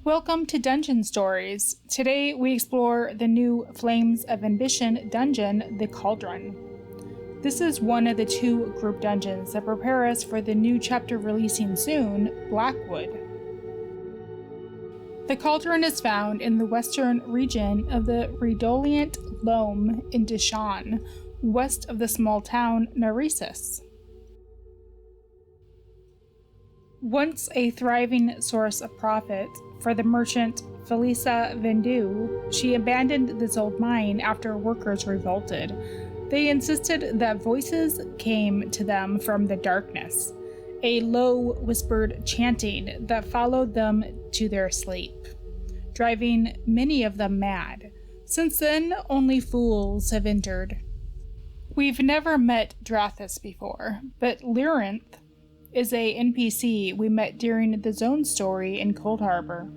Welcome to Dungeon Stories. Today we explore the new Flames of Ambition dungeon, the Cauldron. This is one of the two group dungeons that prepare us for the new chapter releasing soon, Blackwood. The Cauldron is found in the western region of the Redolient Loam in Dishan, west of the small town Narissus. Once a thriving source of profit for the merchant Felisa Vendu, she abandoned this old mine after workers revolted. They insisted that voices came to them from the darkness, a low whispered chanting that followed them to their sleep, driving many of them mad. Since then, only fools have entered. We've never met Drathas before, but Lyranth is a NPC we met during the Zone story in Cold Harbor.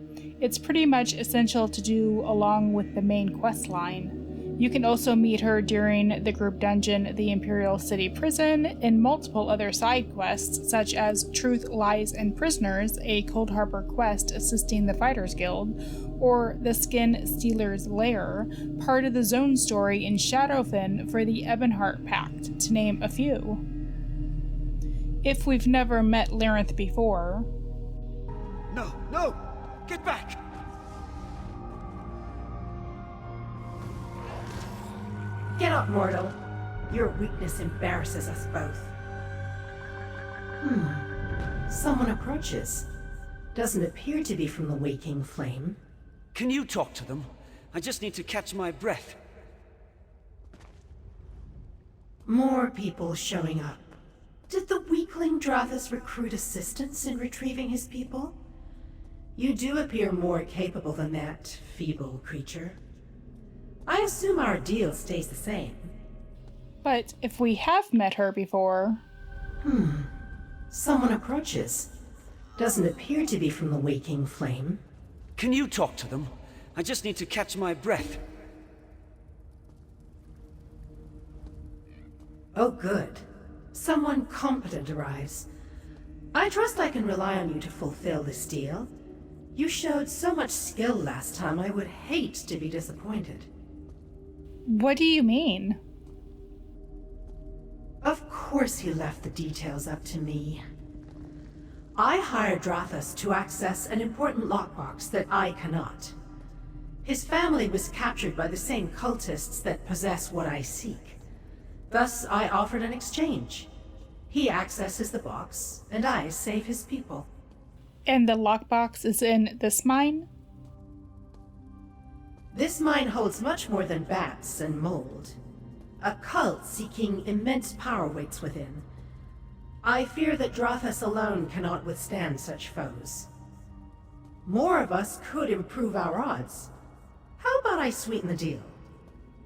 It's pretty much essential to do along with the main quest line. You can also meet her during the group dungeon, the Imperial City Prison, and multiple other side quests such as Truth, Lies, and Prisoners, a Cold Harbor quest assisting the Fighters Guild, or the Skin Stealer's Lair, part of the Zone story in Shadowfen for the Ebonheart Pact, to name a few. If we've never met Lyranth before... No! Get back! Get up, mortal. Your weakness embarrasses us both. Someone approaches. Doesn't appear to be from the waking flame. Can you talk to them? I just need to catch my breath. More people showing up. Did the weakling Drathas recruit assistance in retrieving his people? You do appear more capable than that, feeble creature. I assume our deal stays the same. But if we have met her before... Someone approaches. Doesn't appear to be from the waking flame. Can you talk to them? I just need to catch my breath. Oh, good. Someone competent arrives. I trust I can rely on you to fulfill this deal. You showed so much skill last time, I would hate to be disappointed. What do you mean? Of course he left the details up to me. I hired Drathas to access an important lockbox that I cannot. His family was captured by the same cultists that possess what I seek. Thus, I offered an exchange. He accesses the box, and I save his people. And the lockbox is in this mine? This mine holds much more than bats and mold. A cult seeking immense power waits within. I fear that Drathas alone cannot withstand such foes. More of us could improve our odds. How about I sweeten the deal?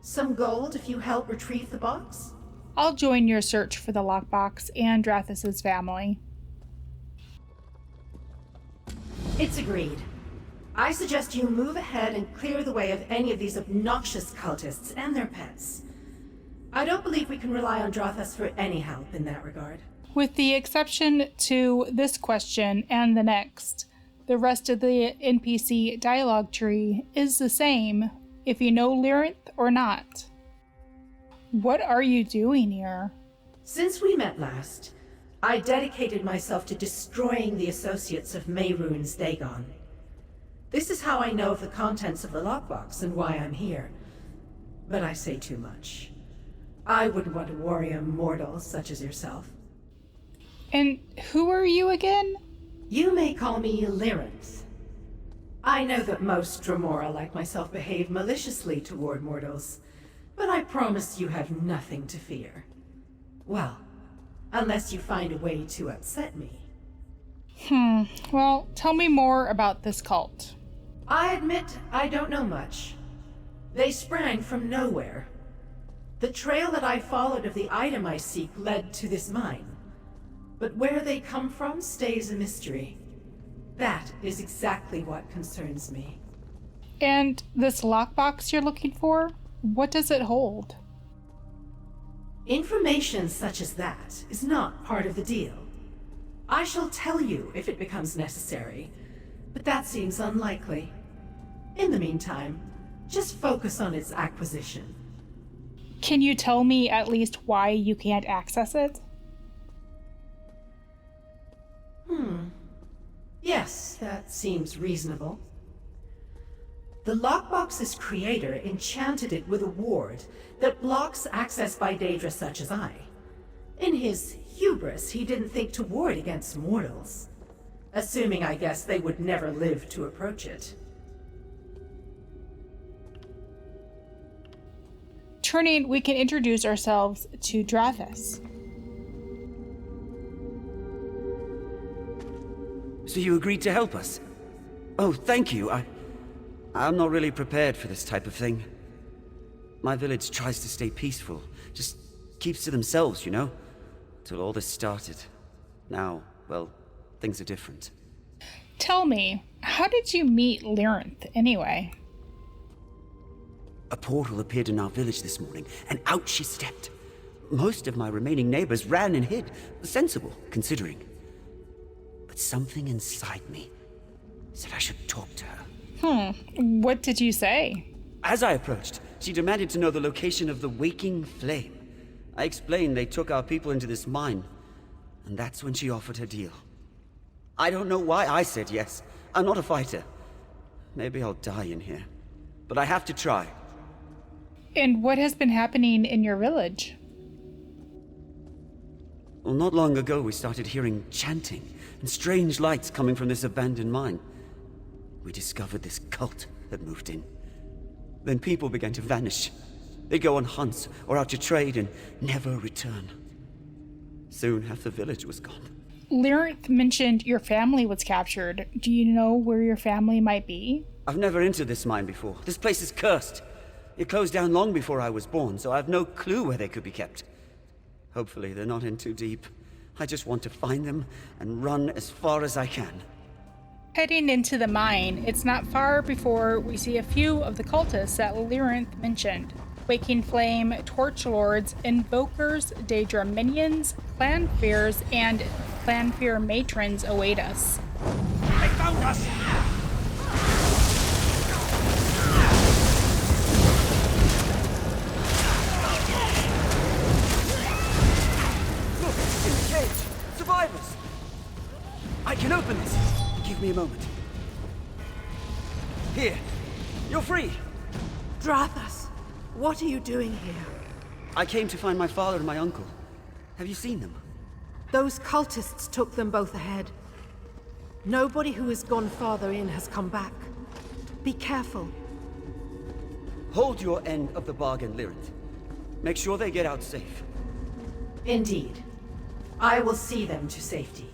Some gold if you help retrieve the box? I'll join your search for the lockbox and Drathas' family. It's agreed. I suggest you move ahead and clear the way of any of these obnoxious cultists and their pets. I don't believe we can rely on Drathas for any help in that regard. With the exception to this question and the next, the rest of the NPC dialogue tree is the same, if you know Lyranth or not. What are you doing here? Since we met last, I dedicated myself to destroying the associates of Mehrunes Dagon. This is how I know of the contents of the lockbox and why I'm here. But I say too much. I wouldn't want to worry a mortal such as yourself. And who are you again? You may call me Lyranth. I know that most Dremora like myself behave maliciously toward mortals, but I promise you have nothing to fear. Well, unless you find a way to upset me. Well, tell me more about this cult. I admit I don't know much. They sprang from nowhere. The trail that I followed of the item I seek led to this mine. But where they come from stays a mystery. That is exactly what concerns me. And this lockbox you're looking for? What does it hold? Information such as that is not part of the deal. I shall tell you if it becomes necessary, but that seems unlikely. In the meantime, just focus on its acquisition. Can you tell me at least why you can't access it? Yes, that seems reasonable. The lockbox's creator enchanted it with a ward that blocks access by Daedra such as I. In his hubris, he didn't think to ward against mortals. Assuming, I guess, they would never live to approach it. Turning, we can introduce ourselves to Drathas. So you agreed to help us? Oh, thank you. I'm not really prepared for this type of thing. My village tries to stay peaceful, just keeps to themselves, you know? Till all this started. Now, well, things are different. Tell me, how did you meet Lyranth anyway? A portal appeared in our village this morning, and out she stepped. Most of my remaining neighbors ran and hid. Sensible, considering. But something inside me said I should talk to her. What did you say? As I approached, she demanded to know the location of the waking flame. I explained they took our people into this mine, and that's when she offered her deal. I don't know why I said yes. I'm not a fighter. Maybe I'll die in here, but I have to try. And what has been happening in your village? Well, not long ago we started hearing chanting and strange lights coming from this abandoned mine. We discovered this cult had moved in. Then people began to vanish. They'd go on hunts or out to trade and never return. Soon half the village was gone. Lyranth mentioned your family was captured. Do you know where your family might be? I've never entered this mine before. This place is cursed. It closed down long before I was born, so I have no clue where they could be kept. Hopefully they're not in too deep. I just want to find them and run as far as I can. Heading into the mine, it's not far before we see a few of the cultists that Lyranth mentioned. Waking Flame, Torch Lords, Invokers, Daedra Minions, Clan Fears, and Clan Fear Matrons await us. They found us! Look, in the cage! Survivors! I can open this! Give me a moment. Here, you're free! Drathas, what are you doing here? I came to find my father and my uncle. Have you seen them? Those cultists took them both ahead. Nobody who has gone farther in has come back. Be careful. Hold your end of the bargain, Lyranth. Make sure they get out safe. Indeed. I will see them to safety.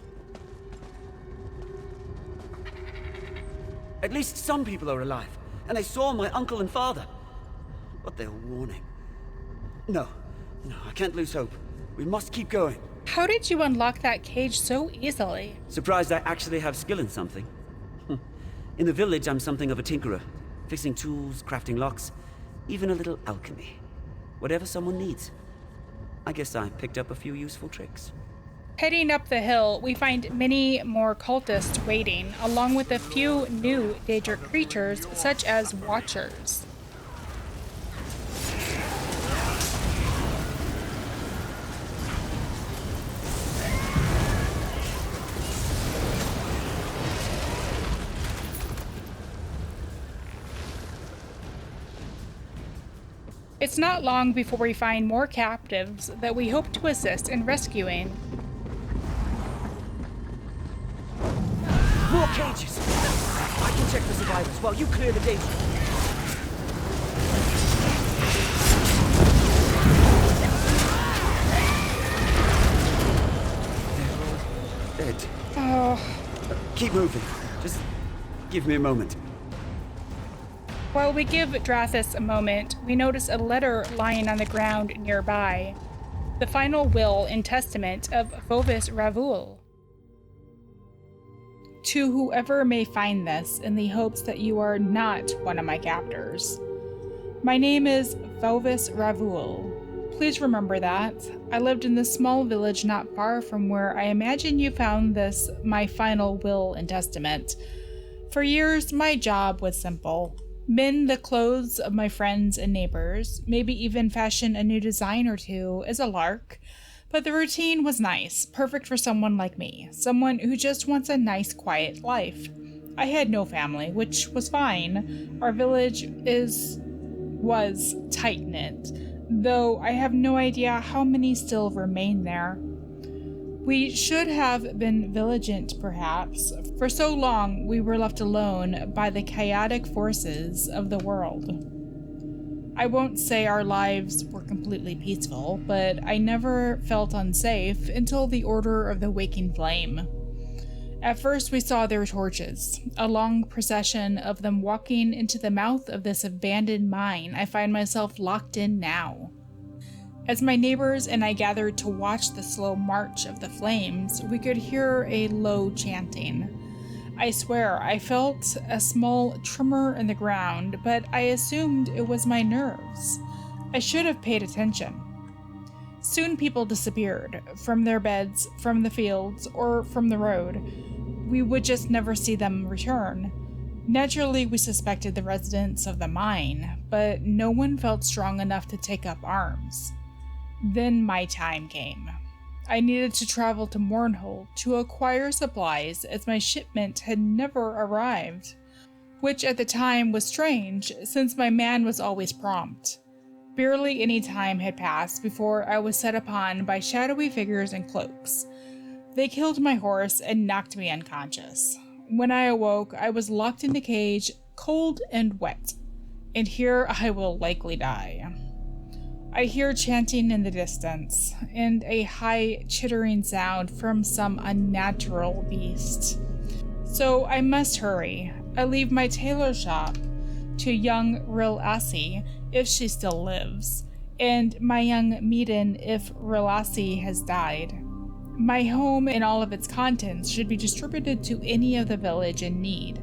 At least some people are alive, and they saw my uncle and father. But they're warning. No, I can't lose hope. We must keep going. How did you unlock that cage so easily? Surprised I actually have skill in something. In the village, I'm something of a tinkerer. Fixing tools, crafting locks, even a little alchemy. Whatever someone needs. I guess I picked up a few useful tricks. Heading up the hill, we find many more cultists waiting, along with a few new Daedra creatures, such as Watchers. It's not long before we find more captives that we hope to assist in rescuing. More cages! I can check the survivors while you clear the danger. They're all dead. Oh. Keep moving. Just give me a moment. While we give Drathas a moment, we notice a letter lying on the ground nearby. The final will and testament of Fovis Ravul. To whoever may find this, in the hopes that you are not one of my captors. My name is Fovis Ravul. Please remember that. I lived in this small village not far from where I imagine you found this, my final will and testament. For years, my job was simple. Mend the clothes of my friends and neighbors, maybe even fashion a new design or two as a lark. But the routine was nice, perfect for someone like me, someone who just wants a nice, quiet life. I had no family, which was fine. Our village was tight-knit, though I have no idea how many still remain there. We should have been vigilant, perhaps. For so long, we were left alone by the chaotic forces of the world. I won't say our lives were completely peaceful, but I never felt unsafe until the Order of the Waking Flame. At first, we saw their torches, a long procession of them walking into the mouth of this abandoned mine I find myself locked in now. As my neighbors and I gathered to watch the slow march of the flames, we could hear a low chanting. I swear, I felt a small tremor in the ground, but I assumed it was my nerves. I should have paid attention. Soon people disappeared, from their beds, from the fields, or from the road. We would just never see them return. Naturally, we suspected the residents of the mine, but no one felt strong enough to take up arms. Then my time came. I needed to travel to Mournhold to acquire supplies as my shipment had never arrived, which at the time was strange since my man was always prompt. Barely any time had passed before I was set upon by shadowy figures in cloaks. They killed my horse and knocked me unconscious. When I awoke, I was locked in a cage, cold and wet, and here I will likely die. I hear chanting in the distance, and a high chittering sound from some unnatural beast. So I must hurry. I leave my tailor shop to young Rilasi, if she still lives, and my young maiden if Rilasi has died. My home and all of its contents should be distributed to any of the village in need.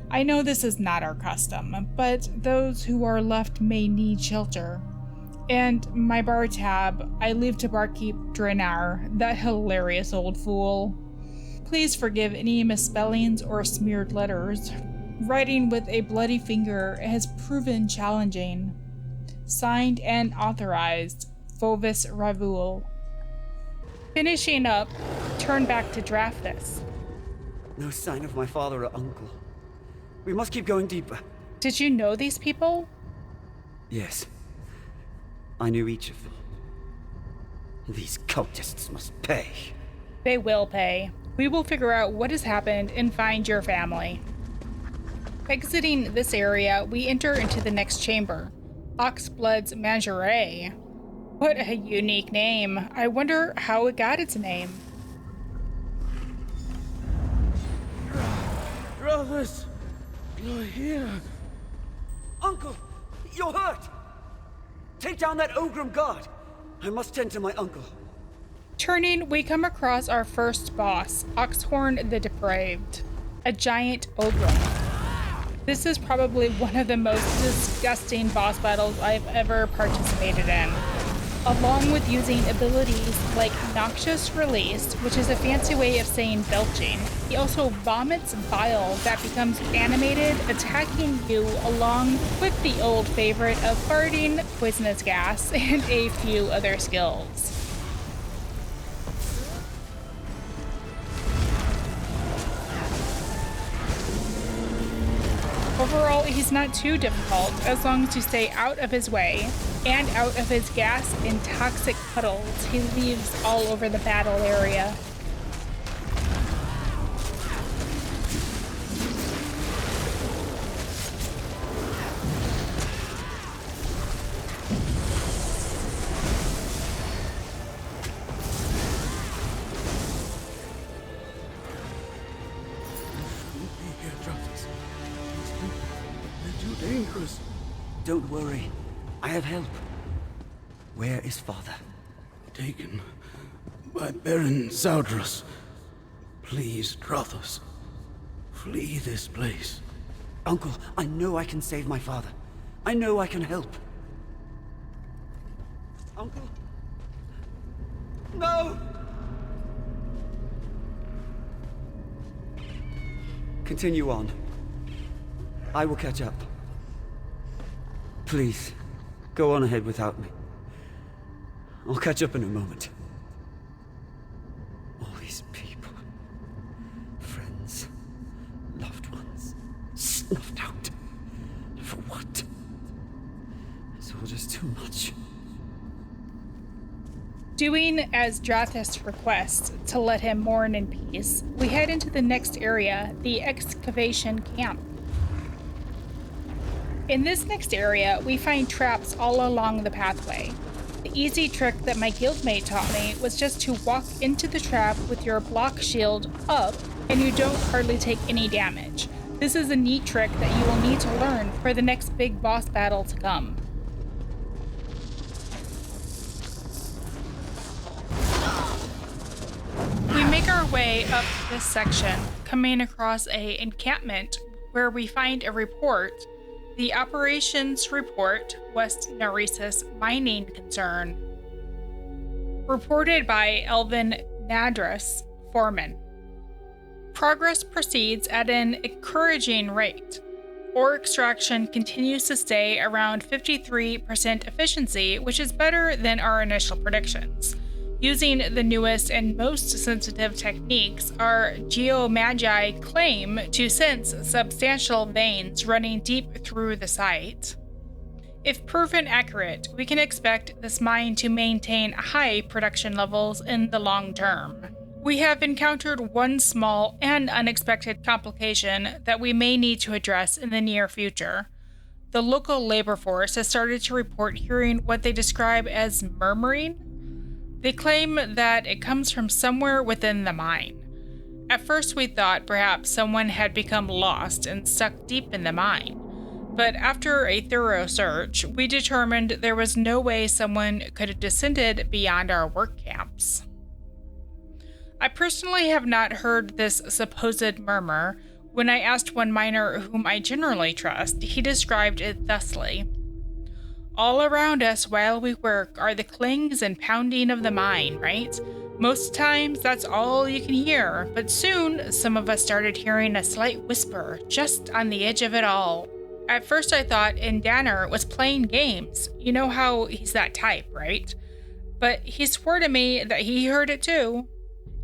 I know this is not our custom, but those who are left may need shelter. And my bar tab, I leave to barkeep Dranar, that hilarious old fool. Please forgive any misspellings or smeared letters. Writing with a bloody finger has proven challenging. Signed and authorized, Fovis Ravul. Finishing up, turn back to Drathas. No sign of my father or uncle. We must keep going deeper. Did you know these people? Yes. I knew each of them. These cultists must pay. They will pay. We will figure out what has happened and find your family. Exiting this area, we enter into the next chamber. Oxblood's Menagerie. What a unique name. I wonder how it got its name. Drathas! You're here! Uncle! You're hurt! Take down that Ogrim guard! I must tend to my uncle. Turning, we come across our first boss, Oxhorn the Depraved, a giant ogre. This is probably one of the most disgusting boss battles I've ever participated in. Along with using abilities like Noxious Release, which is a fancy way of saying belching, he also vomits bile that becomes animated, attacking you along with the old favorite of farting, poisonous gas, and a few other skills. Overall, he's not too difficult as long as you stay out of his way and out of his gas and toxic puddles he leaves all over the battle area. Dangerous. Don't worry. I have help. Where is father? Taken by Baron Saudras. Please, Drathas, flee this place. Uncle, I know I can save my father. I know I can help. Uncle? No! Continue on. I will catch up. Please, go on ahead without me. I'll catch up in a moment. All these people, friends, loved ones, snuffed out. For what? It's all just too much. Doing as Drathas requests to let him mourn in peace, we head into the next area, the excavation camp. In this next area, we find traps all along the pathway. The easy trick that my guildmate taught me was just to walk into the trap with your block shield up, and you don't hardly take any damage. This is a neat trick that you will need to learn for the next big boss battle to come. We make our way up this section, coming across an encampment where we find a report, the Operations Report, West Narissus Mining Concern, reported by Elvin Nadras, foreman. Progress proceeds at an encouraging rate. Ore extraction continues to stay around 53% efficiency, which is better than our initial predictions. Using the newest and most sensitive techniques, our geomagi claim to sense substantial veins running deep through the site. If proven accurate, we can expect this mine to maintain high production levels in the long term. We have encountered one small and unexpected complication that we may need to address in the near future. The local labor force has started to report hearing what they describe as murmuring. They claim that it comes from somewhere within the mine. At first we thought perhaps someone had become lost and stuck deep in the mine, but after a thorough search, we determined there was no way someone could have descended beyond our work camps. I personally have not heard this supposed murmur. When I asked one miner whom I generally trust, he described it thusly. All around us while we work are the clings and pounding of the mine, right? Most times that's all you can hear, but soon some of us started hearing a slight whisper just on the edge of it all. At first I thought Danner was playing games. You know how he's that type, right? But he swore to me that he heard it too.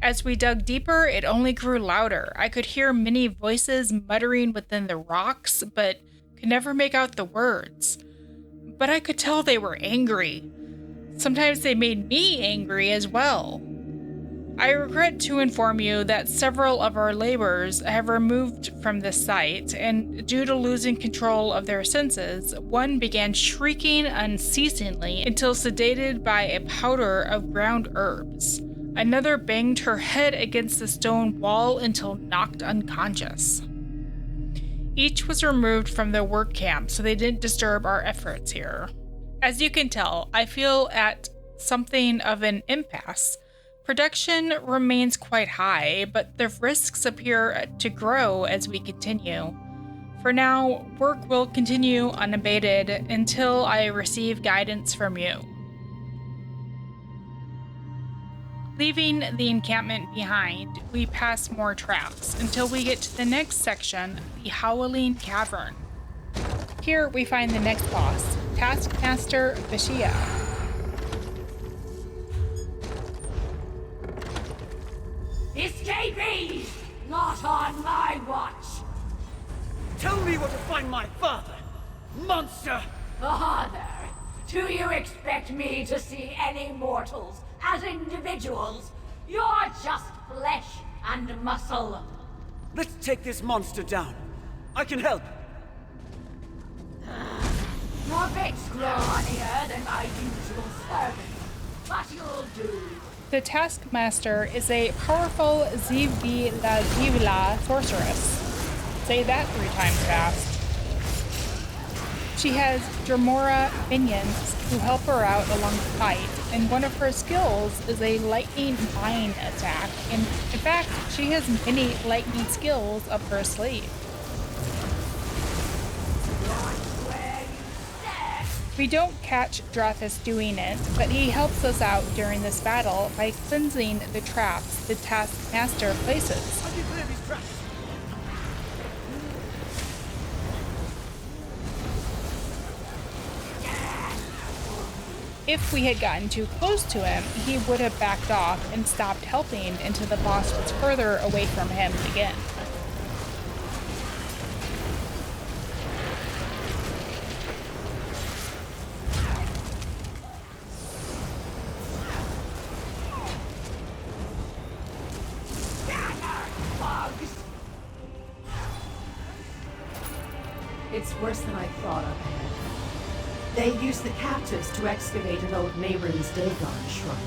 As we dug deeper, it only grew louder. I could hear many voices muttering within the rocks, but could never make out the words. But I could tell they were angry. Sometimes they made me angry as well. I regret to inform you that several of our laborers have removed from this site, and due to losing control of their senses, one began shrieking unceasingly until sedated by a powder of ground herbs. Another banged her head against the stone wall until knocked unconscious. Each was removed from their work camp so they didn't disturb our efforts here. As you can tell, I feel at something of an impasse. Production remains quite high, but the risks appear to grow as we continue. For now, work will continue unabated until I receive guidance from you. Leaving the encampment behind, we pass more traps until we get to the next section, the Howling Cavern. Here we find the next boss, Taskmaster Vashia. Escapees! Not on my watch! Tell me where to find my father, monster! Father, do you expect me to see any mortals as individuals? You're just flesh and muscle. Let's take this monster down. I can help. You're a bit scrawnier than my usual servant, but you'll do. The Taskmaster is a powerful Zivila sorceress. Say that 3 times fast. She has Dremora minions who help her out along the fight, and one of her skills is a lightning mine attack. And in fact, she has many lightning skills up her sleeve. We don't catch Drathas doing it, but he helps us out during this battle by cleansing the traps the Taskmaster places. If we had gotten too close to him, he would have backed off and stopped helping until the boss was further away from him again. It's worse than I thought of. They used the captives to excavate an old Mehrunes Dagon shrine.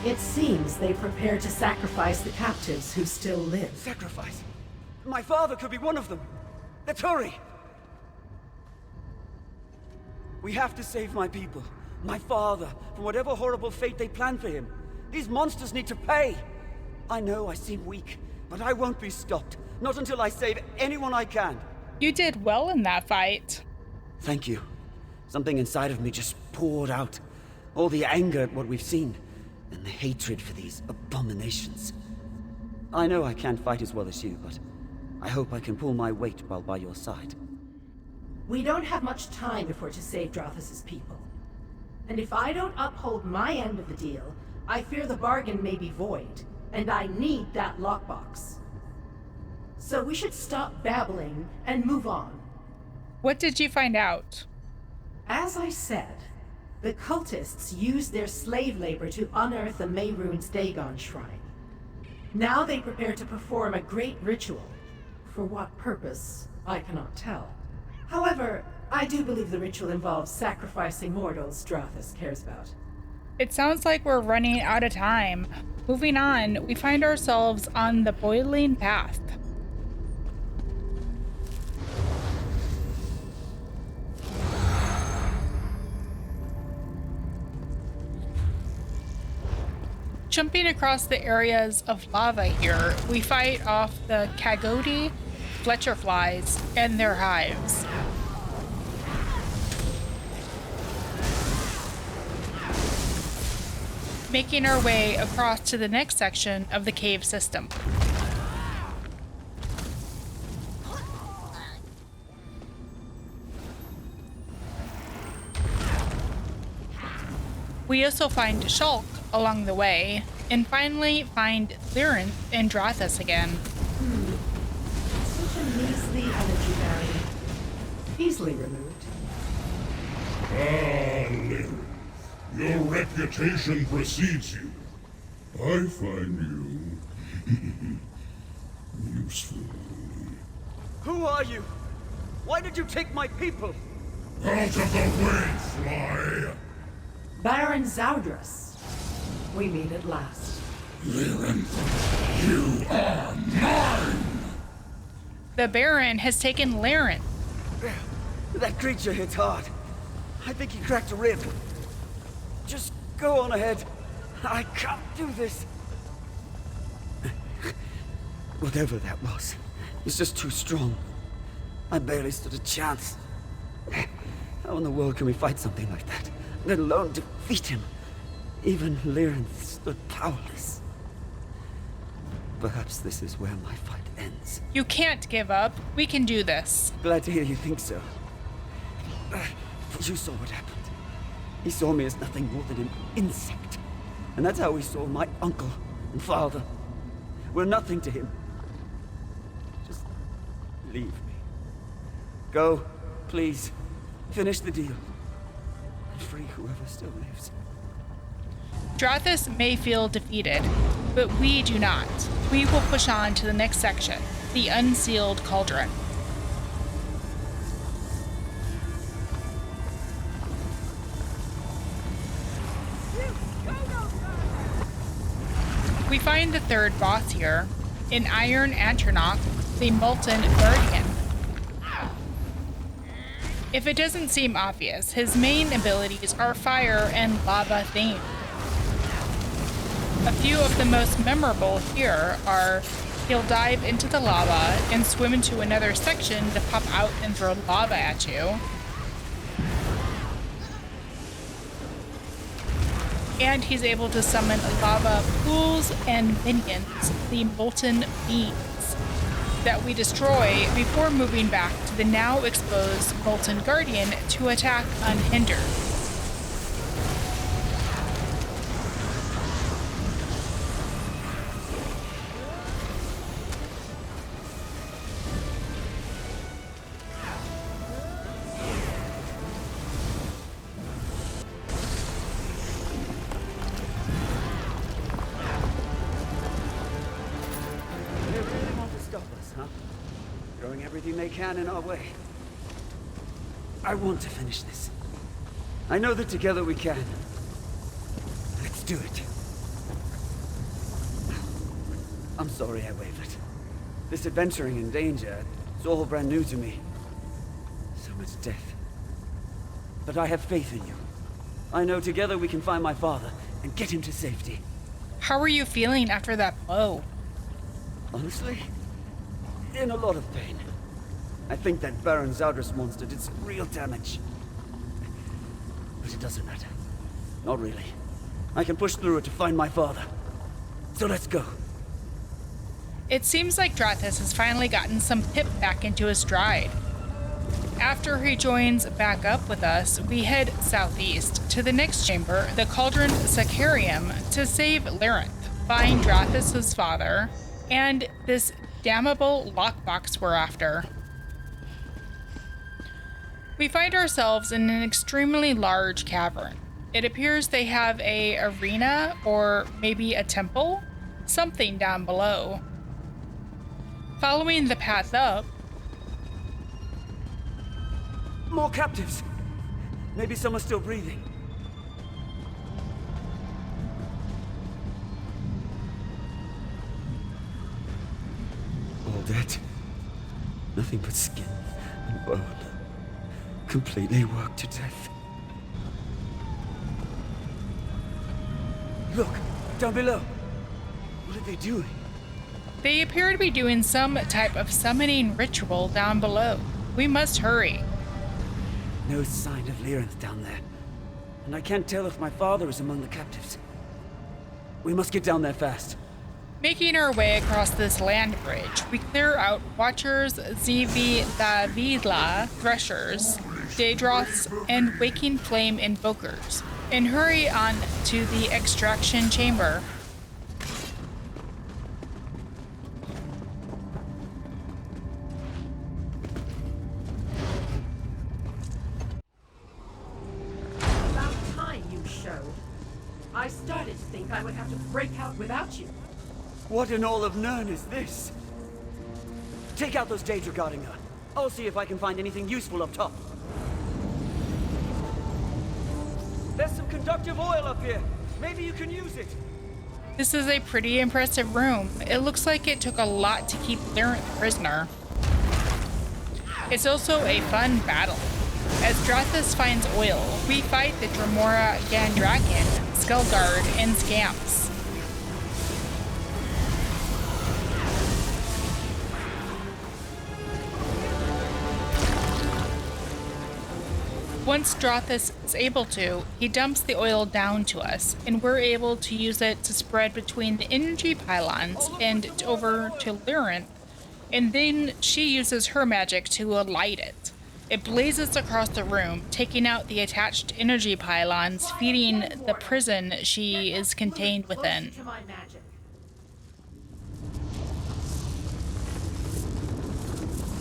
It seems they prepare to sacrifice the captives who still live. Sacrifice? My father could be one of them. Let's hurry! We have to save my people, my father, from whatever horrible fate they plan for him. These monsters need to pay! I know I seem weak, but I won't be stopped. Not until I save anyone I can. You did well in that fight. Thank you. Something inside of me just poured out. All the anger at what we've seen, and the hatred for these abominations. I know I can't fight as well as you, but I hope I can pull my weight while by your side. We don't have much time before to save Drathas' people. And if I don't uphold my end of the deal, I fear the bargain may be void, and I need that lockbox. So we should stop babbling and move on. What did you find out? As I said, the cultists used their slave labor to unearth the Mehrunes Dagon shrine. Now they prepare to perform a great ritual. For what purpose, I cannot tell. However, I do believe the ritual involves sacrificing mortals Drathas cares about. It sounds like we're running out of time. Moving on, we find ourselves on the boiling path. Jumping across the areas of lava here, we fight off the Kagodi, Fletcher flies, and their hives. Making our way across to the next section of the cave system. We also find Shulk along the way, and finally find Lyranth and Drathas again. Such a measly energy barrier. Easily removed. Ah, Lyranth. Your reputation precedes you. I find you useful. Who are you? Why did you take my people? Out of the way, fly! Baron Zaudras. We meet at last. Lyranth, you are mine! The Baron has taken Lyranth. That creature hits hard. I think he cracked a rib. Just go on ahead. I can't do this. Whatever that was, it's just too strong. I barely stood a chance. How in the world can we fight something like that, let alone defeat him? Even Lyranth stood powerless. Perhaps this is where my fight ends. You can't give up. We can do this. Glad to hear you think so. You saw what happened. He saw me as nothing more than an insect. And that's how he saw my uncle and father. We're nothing to him. Just leave me. Go, please. Finish the deal. And free whoever still lives. Drathas may feel defeated, but we do not. We will push on to the next section, the Unsealed Cauldron. We find the third boss here, an Iron Atronach, the Molten Bergen. If it doesn't seem obvious, his main abilities are fire and lava themed. A few of the most memorable here are he'll dive into the lava and swim into another section to pop out and throw lava at you. And he's able to summon lava pools and minions, the Molten Beams, that we destroy before moving back to the now exposed Molten Guardian to attack unhindered. throwing everything they can in our way. I want to finish this. I know that together we can. Let's do it. I'm sorry I wavered. This adventuring and danger, it's all brand new to me. So much death. But I have faith in you. I know together we can find my father and get him to safety. How are you feeling after that blow? Honestly, in a lot of pain. I think that Baron Zaudras monster did some real damage. But it doesn't matter. Not really. I can push through it to find my father. So let's go. It seems like Drathas has finally gotten some pip back into his stride. After he joins back up with us, we head southeast to the next chamber, the Cauldron Sacarium, to save Lyranth, find Drathas' father, and this damnable lockbox we're after. We find ourselves in an extremely large cavern. It appears they have a arena or maybe a temple, something down below. Following the path up, More captives! Maybe someone's still breathing. All dead. Nothing but skin and bone. Completely worked to death. Look! Down below! What are they doing? they appear to be doing some type of summoning ritual down below. We must hurry. No sign of Lyranth down there. And I can't tell if my father is among the captives. We must get down there fast. Making our way across this land bridge, we clear out Watchers, Zivi-Davila, Threshers, Daedroths, and Waking Flame Invokers, and hurry on to the extraction chamber. About time you showed. I started to think I would have to break out without you. What in all of Nirn is this? Take out those Daedra guarding her. I'll see if I can find anything useful up top. There's some conductive oil up here. Maybe you can use it. This is a pretty impressive room. It looks like it took a lot to keep Lyranth prisoner. It's also a fun battle. As Drathas finds oil, we fight the Dremora Gandraken, Skullguard, and Scamps. Once Drathas is able to, he dumps the oil down to us, and we're able to use it to spread between the energy pylons and over to Lyranth, and then she uses her magic to light it. It blazes across the room, taking out the attached energy pylons, feeding the prison she is contained within. Closer to my magic.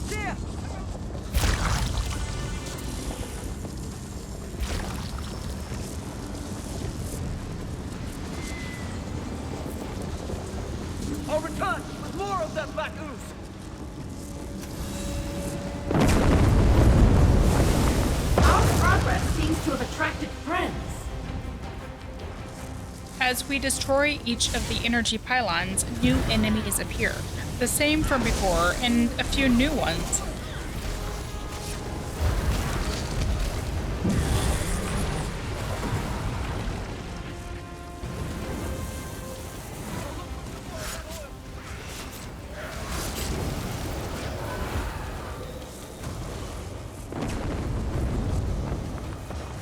There! I'll return with more of that black ooze. Our progress seems to have attracted friends. As we destroy each of the energy pylons, new enemies appear. The same from before, and a few new ones.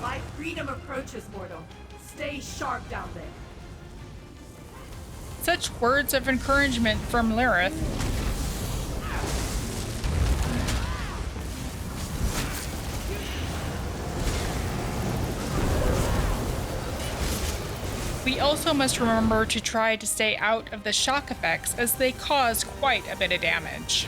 My freedom approaches, mortal. Stay sharp down there. Such words of encouragement from Lyranth. We also must remember to try to stay out of the shock effects, as they cause quite a bit of damage.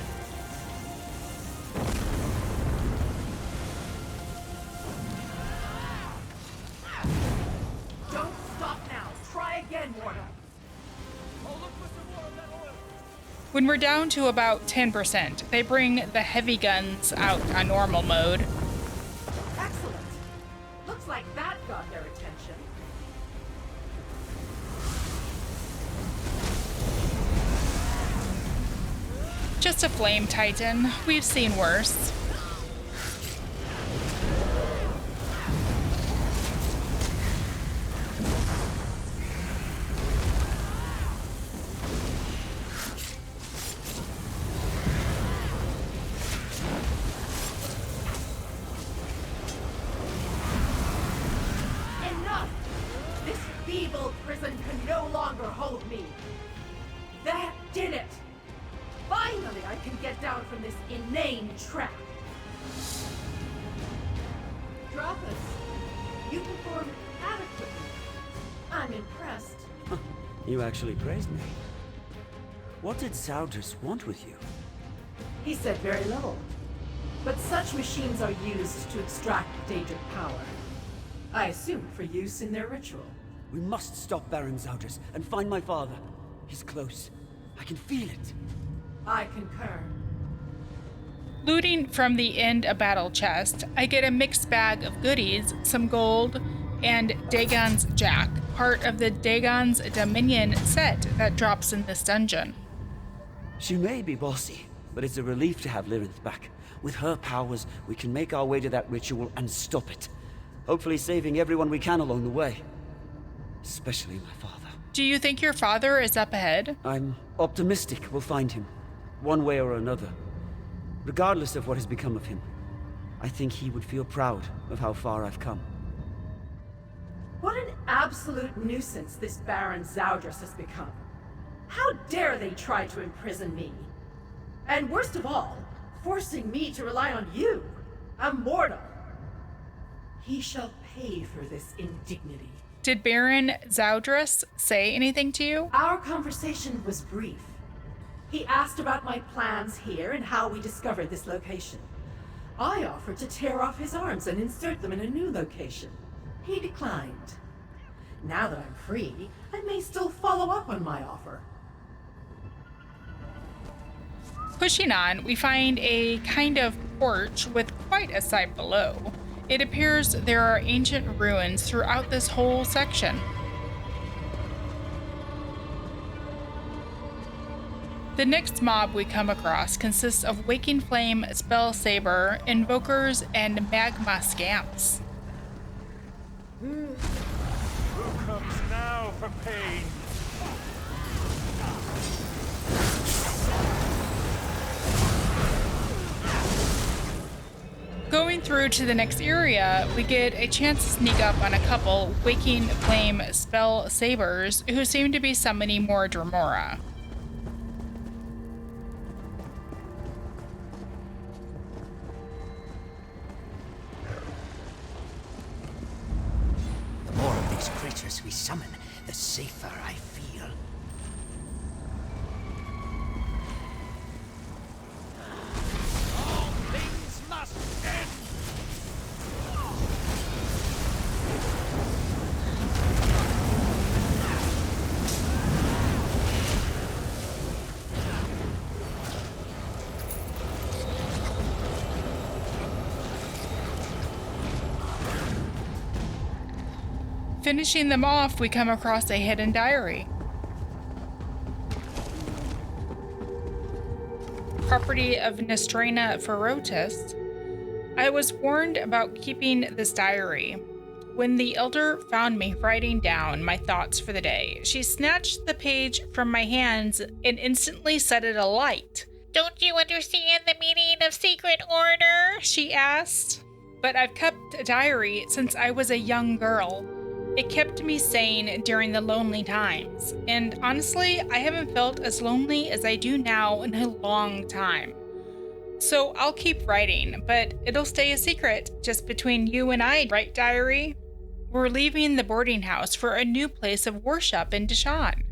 Don't stop now. Try again, mortal. I'll look for some more of that oil. When we're down to about 10%, they bring the heavy guns out on normal mode. Excellent. Looks like that got their attention. Just a flame titan. We've seen worse. Enough! This feeble prison can no longer hold me. That did it! Finally, I can get down from this inane trap. Drathas, you performed adequately. I'm impressed. You actually praised me. What did Zaudras want with you? He said very little. But such machines are used to extract Daedric power. I assume for use in their ritual. We must stop Baron Zaudras and find my father. He's close. I can feel it. I concur. Looting from the end of battle chest, I get a mixed bag of goodies, some gold, and Dagon's Jack, part of the Dagon's Dominion set that drops in this dungeon. She may be bossy, but it's a relief to have Lyranth back. With her powers, we can make our way to that ritual and stop it. Hopefully saving everyone we can along the way. Especially my father. Do you think your father is up ahead? I'm optimistic we'll find him, one way or another. Regardless of what has become of him, I think he would feel proud of how far I've come. What an absolute nuisance this Baron Zaudras has become. How dare they try to imprison me? And worst of all, forcing me to rely on you, a mortal. He shall pay for this indignity. Did Baron Zaudras say anything to you? Our conversation was brief. He asked about my plans here and how we discovered this location. I offered to tear off his arms and insert them in a new location. He declined. Now that I'm free, I may still follow up on my offer. Pushing on, we find a kind of porch with quite a sight below. It appears there are ancient ruins throughout this whole section. The next mob we come across consists of Waking Flame, Spell Saber, Invokers, and Magma Scamps. Who comes now for pain? Going through to the next area, we get a chance to sneak up on a couple Waking Flame Spell Sabers who seem to be summoning more Dremora. The more of these creatures we summon, the safer I feel. All things must end! Finishing them off, we come across a hidden diary. Property of Nestrana Ferotis. I was warned about keeping this diary. When the elder found me writing down my thoughts for the day, she snatched the page from my hands and instantly set it alight. "Don't you understand the meaning of secret order?" she asked. But I've kept a diary since I was a young girl. It kept me sane during the lonely times, and honestly, I haven't felt as lonely as I do now in a long time. So I'll keep writing, but it'll stay a secret just between you and I, right, diary? We're leaving the boarding house for a new place of worship in Deshawn.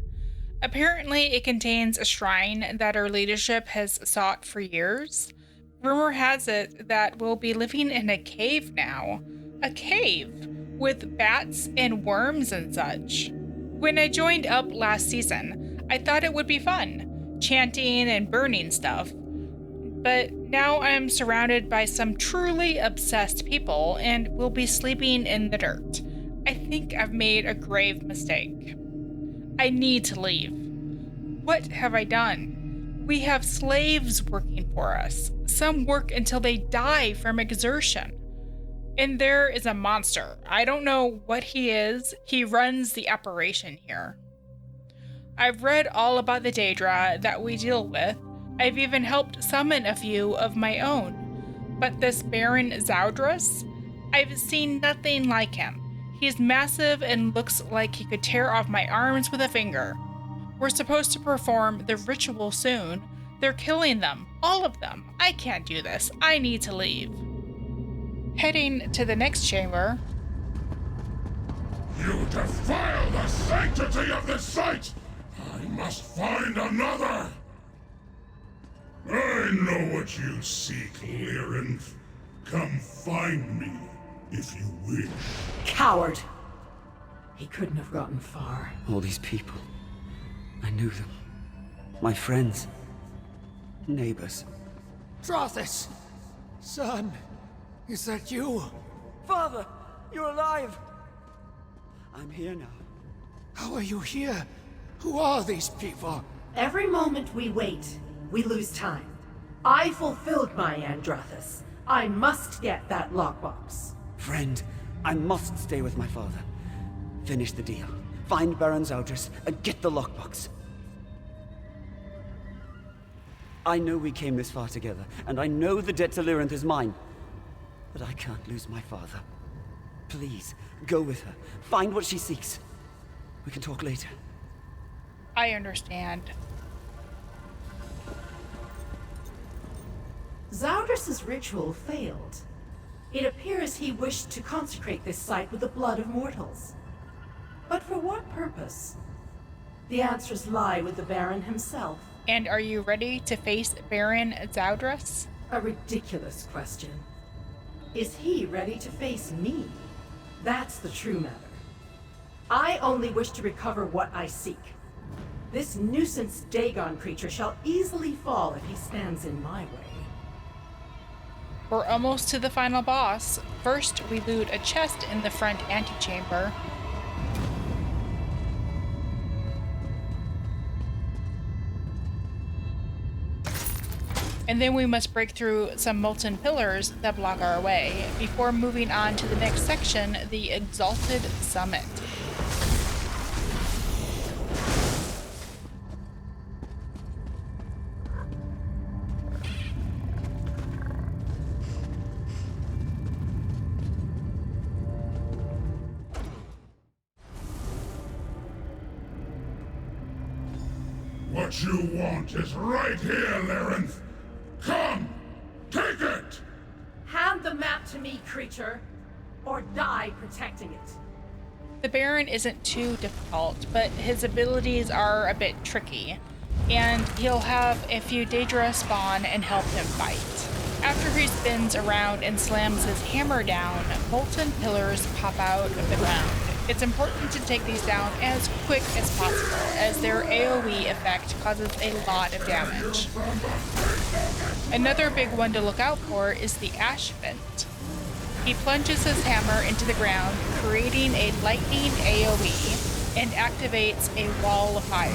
Apparently, it contains a shrine that our leadership has sought for years. Rumor has it that we'll be living in a cave now. A cave with bats and worms and such. When I joined up last season, I thought it would be fun chanting and burning stuff. But now I'm surrounded by some truly obsessed people and will be sleeping in the dirt. I think I've made a grave mistake. I need to leave. What have I done? We have slaves working for us. Some work until they die from exertion. And there is a monster. I don't know what he is. He runs the operation here. I've read all about the Daedra that we deal with. I've even helped summon a few of my own. But this Baron Zaudras? I've seen nothing like him. He's massive and looks like he could tear off my arms with a finger. We're supposed to perform the ritual soon. They're killing them. All of them. I can't do this. I need to leave. Heading to the next chamber. You defile the sanctity of this site! I must find another! I know what you seek, Lyranth. Come find me, if you wish. Coward! He couldn't have gotten far. All these people. I knew them. My friends. Neighbors. Drathas! Son, is that you? Father! You're alive! I'm here now. How are you here? Who are these people? Every moment we wait, we lose time. I fulfilled my end, Drathas. I must get that lockbox. Friend, I must stay with my father. Finish the deal. Find Baron Zaudras and get the lockbox. I know we came this far together, and I know the debt to Lyranth is mine. But I can't lose my father. Please, go with her. Find what she seeks. We can talk later. I understand. Zaudras' ritual failed. It appears he wished to consecrate this site with the blood of mortals. But for what purpose? The answers lie with the Baron himself. And are you ready to face Baron Zaudras? A ridiculous question. Is he ready to face me? That's the true matter. I only wish to recover what I seek. This nuisance Dagon creature shall easily fall if he stands in my way. We're almost to the final boss. First, we loot a chest in the front antechamber. And then we must break through some molten pillars that block our way before moving on to the next section, the Exalted Summit. What you want is right here, Lyranth. Come! Take it! Hand the map to me, creature, or die protecting it. The Baron isn't too difficult, but his abilities are a bit tricky, and he'll have a few Daedra spawn and help him fight. After he spins around and slams his hammer down, molten pillars pop out of the ground. It's important to take these down as quick as possible, as their AoE effect causes a lot of damage. Another big one to look out for is the Ash Vent. He plunges his hammer into the ground, creating a lightning AoE, and activates a wall of fire.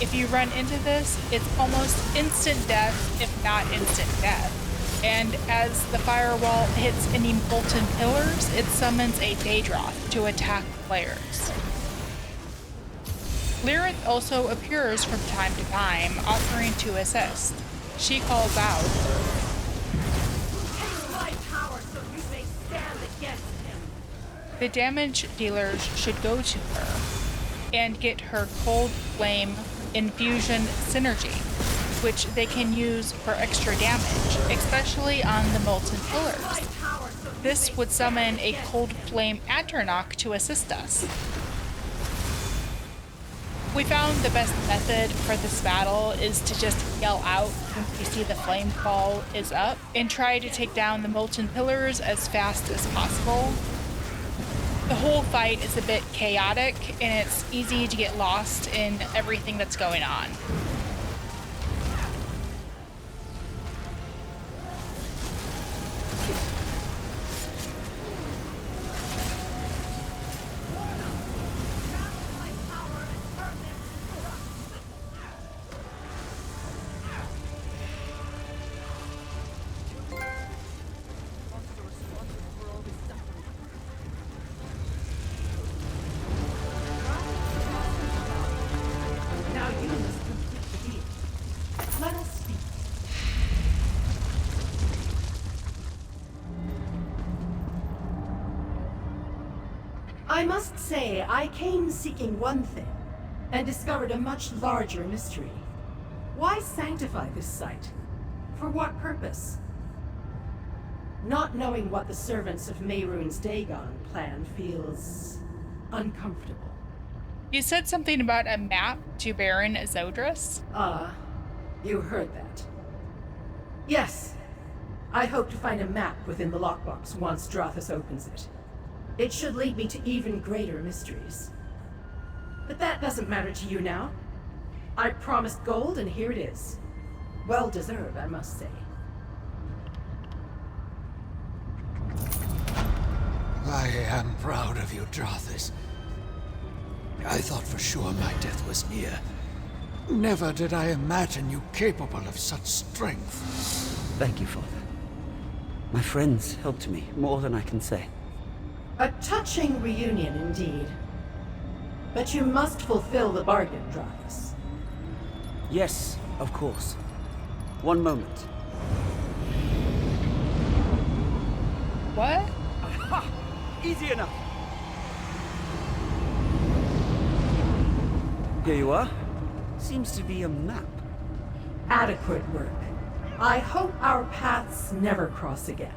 If you run into this, it's almost instant death, if not instant death. And as the firewall hits any molten pillars, it summons a Daedra to attack players. Lyranth also appears from time to time, offering to assist. She calls out, Take my power so you may stand against him. the damage dealers should go to her and get her Cold Flame Infusion Synergy, which they can use for extra damage, especially on the molten pillars. This would summon a Cold Flame Atronach to assist us. We found the best method for this battle is to just yell out when we see the flame fall is up and try to take down the molten pillars as fast as possible. The whole fight is a bit chaotic and it's easy to get lost in everything that's going on. I must say, I came seeking one thing, and discovered a much larger mystery. Why sanctify this site? For what purpose? Not knowing what the servants of Mehrunes Dagon plan feels uncomfortable. You said something about a map to Baron Zodras? You heard that. Yes. I hope to find a map within the lockbox once Drathas opens it. It should lead me to even greater mysteries. But that doesn't matter to you now. I promised gold, and here it is. Well deserved, I must say. I am proud of you, Drathas. I thought for sure my death was near. Never did I imagine you capable of such strength. Thank you, Father. My friends helped me more than I can say. A touching reunion indeed. But you must fulfill the bargain, Drathas. Yes, of course. One moment. What? Aha! Easy enough. Here you are. Seems to be a map. Adequate work. I hope our paths never cross again.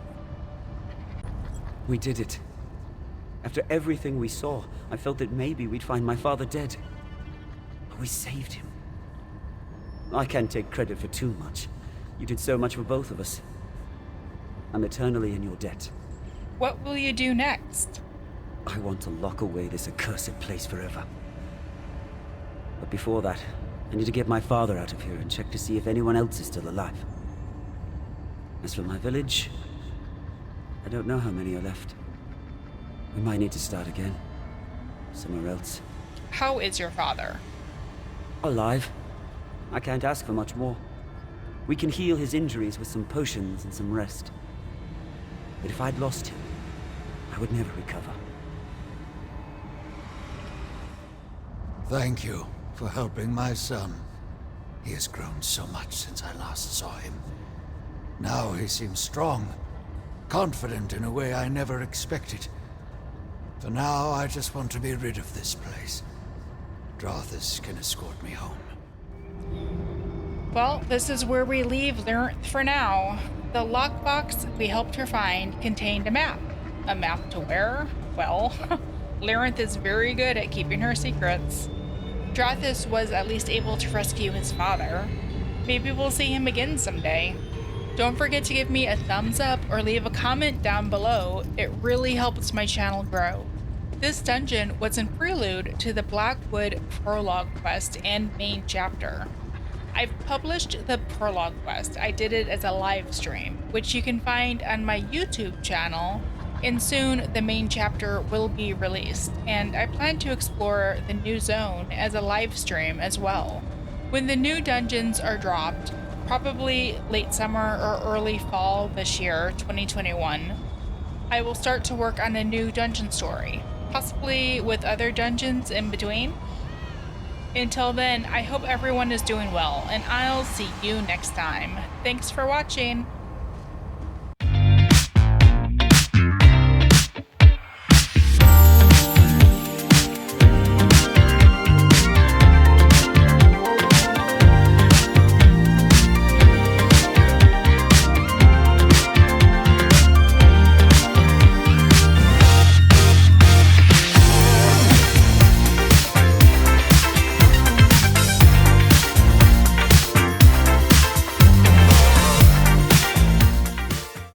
We did it. After everything we saw, I felt that maybe we'd find my father dead. But we saved him. I can't take credit for too much. You did so much for both of us. I'm eternally in your debt. What will you do next? I want to lock away this accursed place forever. But before that, I need to get my father out of here and check to see if anyone else is still alive. As for my village, I don't know how many are left. We might need to start again. Somewhere else. How is your father? Alive. I can't ask for much more. We can heal his injuries with some potions and some rest. But if I'd lost him, I would never recover. Thank you for helping my son. He has grown so much since I last saw him. Now he seems strong, confident in a way I never expected. For now, I just want to be rid of this place. Drathas can escort me home. Well, this is where we leave Lyranth for now. The lockbox we helped her find contained a map. A map to where? Well, Lyranth is very good at keeping her secrets. Drathas was at least able to rescue his father. Maybe we'll see him again someday. Don't forget to give me a thumbs up or leave a comment down below. It really helps my channel grow. This dungeon was in prelude to the Blackwood prologue quest and main chapter. I've published the prologue quest. I did it as a live stream, which you can find on my YouTube channel, and soon the main chapter will be released, and I plan to explore the new zone as a live stream as well. When the new dungeons are dropped, probably late summer or early fall this year, 2021, I will start to work on a new dungeon story, possibly with other dungeons in between. Until then, I hope everyone is doing well, and I'll see you next time. Thanks for watching!